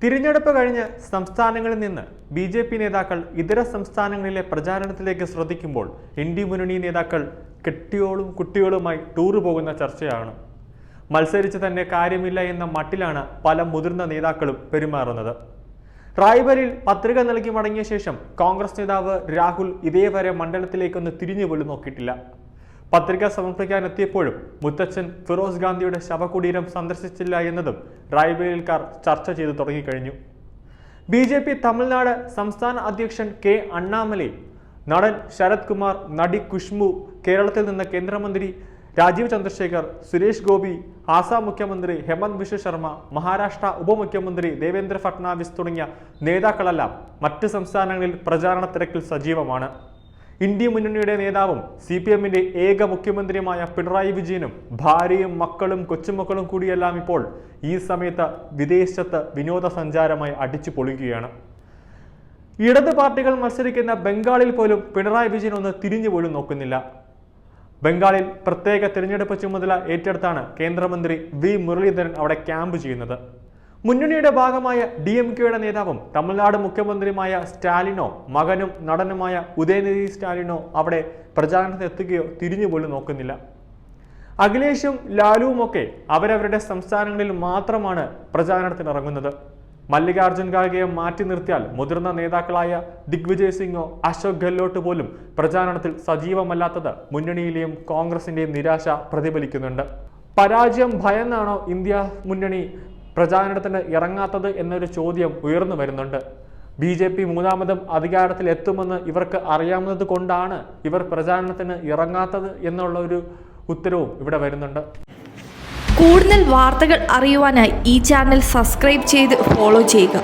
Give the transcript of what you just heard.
തിരഞ്ഞെടുപ്പ് കഴിഞ്ഞ് സംസ്ഥാനങ്ങളിൽ നിന്ന് ബി.ജെ.പി. നേതാക്കൾ ഇതര സംസ്ഥാനങ്ങളിലെ പ്രചാരണത്തിലേക്ക് ശ്രദ്ധിക്കുമ്പോൾ ഇന്ത്യ മുന്നണി നേതാക്കൾ കെട്ടിയോളും കുട്ടികളുമായി ടൂർ പോകുന്ന ചർച്ചയാണ്. മത്സരിച്ച് തന്നെ കാര്യമില്ല എന്ന മട്ടിലാണ് പല മുതിർന്ന നേതാക്കളും പെരുമാറുന്നത്. റായ്ബരേലിയിൽ പത്രിക നൽകി മടങ്ങിയ ശേഷം കോൺഗ്രസ് നേതാവ് രാഹുൽ ഇതേവരെ മണ്ഡലത്തിലേക്കൊന്ന് തിരിഞ്ഞുപോലും നോക്കിയിട്ടില്ല. പത്രിക സമർപ്പിക്കാനെത്തിയപ്പോഴും മുത്തച്ഛൻ ഫിറോസ് ഗാന്ധിയുടെ ശവകുടീരം സന്ദർശിച്ചില്ല എന്നതും റായ്ബരേലിക്കാർ ചർച്ച ചെയ്തു തുടങ്ങിക്കഴിഞ്ഞു. ബി.ജെ.പി. തമിഴ്നാട് സംസ്ഥാന അധ്യക്ഷൻ കെ അണ്ണാമലൈ, നടൻ ശരത് കുമാർ, നടി ഖുഷ്ബു, കേരളത്തിൽ നിന്ന് കേന്ദ്രമന്ത്രി രാജീവ് ചന്ദ്രശേഖർ, സുരേഷ് ഗോപി, ആസാം മുഖ്യമന്ത്രി ഹെമന്ത് ബിശ്വ ശർമ്മ, മഹാരാഷ്ട്ര ഉപമുഖ്യമന്ത്രി ദേവേന്ദ്ര ഫട്നാവിസ് തുടങ്ങിയ നേതാക്കളെല്ലാം മറ്റ് സംസ്ഥാനങ്ങളിൽ പ്രചാരണ തിരക്കിൽ സജീവമാണ്. ഇന്ത്യ മുന്നണിയുടെ നേതാവും CPM-ന്റെ ഏക മുഖ്യമന്ത്രിയുമായ പിണറായി വിജയനും ഭാര്യയും മക്കളും കൊച്ചുമക്കളും കൂടിയെല്ലാം ഇപ്പോൾ ഈ സമയത്ത് വിദേശത്ത് വിനോദസഞ്ചാരമായി അടിച്ചു പൊളിക്കുകയാണ്. ഇടത് പാർട്ടികൾ മത്സരിക്കുന്ന ബംഗാളിൽ പോലും പിണറായി വിജയൻ ഒന്ന് തിരിഞ്ഞു പോലും നോക്കുന്നില്ല. ബംഗാളിൽ പ്രത്യേക തിരഞ്ഞെടുപ്പ് ചുമതല ഏറ്റെടുത്താണ് കേന്ദ്രമന്ത്രി വി മുരളീധരൻ അവിടെ ക്യാമ്പ് ചെയ്യുന്നത്. മുന്നണിയുടെ ഭാഗമായ DMK-യുടെ നേതാവും തമിഴ്നാട് മുഖ്യമന്ത്രിയുമായ സ്റ്റാലിനോ മകനും നടനുമായ ഉദയനിധി സ്റ്റാലിനോ അവിടെ പ്രചാരണത്തിനെത്തുകയോ തിരിഞ്ഞുപോലും നോക്കുന്നില്ല. അഖിലേഷും ലാലുവുമൊക്കെ അവരവരുടെ സംസ്ഥാനങ്ങളിൽ മാത്രമാണ് പ്രചാരണത്തിനിറങ്ങുന്നത്. മല്ലികാർജുൻ ഖാർഗെയെ മാറ്റി നിർത്തിയാൽ മുതിർന്ന നേതാക്കളായ ദിഗ്വിജയ് സിംഗോ അശോക് ഗെഹ്ലോട്ട് പോലും പ്രചാരണത്തിൽ സജീവമല്ലാത്തത് മുന്നണിയിലെയും കോൺഗ്രസിന്റെയും നിരാശ പ്രതിഫലിക്കുന്നുണ്ട്. പരാജയം ഭയന്നാണോ ഇന്ത്യ മുന്നണി പ്രചാരണത്തിന് ഇറങ്ങാത്തത് എന്നൊരു ചോദ്യം ഉയർന്നു വരുന്നുണ്ട്. ബി.ജെ.പി. മൂന്നാമതും അധികാരത്തിൽ എത്തുമെന്ന് ഇവർക്ക് അറിയാവുന്നത് കൊണ്ടാണ് ഇവർ പ്രചാരണത്തിന് ഇറങ്ങാത്തത് എന്നുള്ള ഒരു ഉത്തരവും ഇവിടെ വരുന്നുണ്ട്. കൂടുതൽ വാർത്തകൾ അറിയുവാനായി ഈ ചാനൽ സബ്സ്ക്രൈബ് ചെയ്ത് ഫോളോ ചെയ്യുക.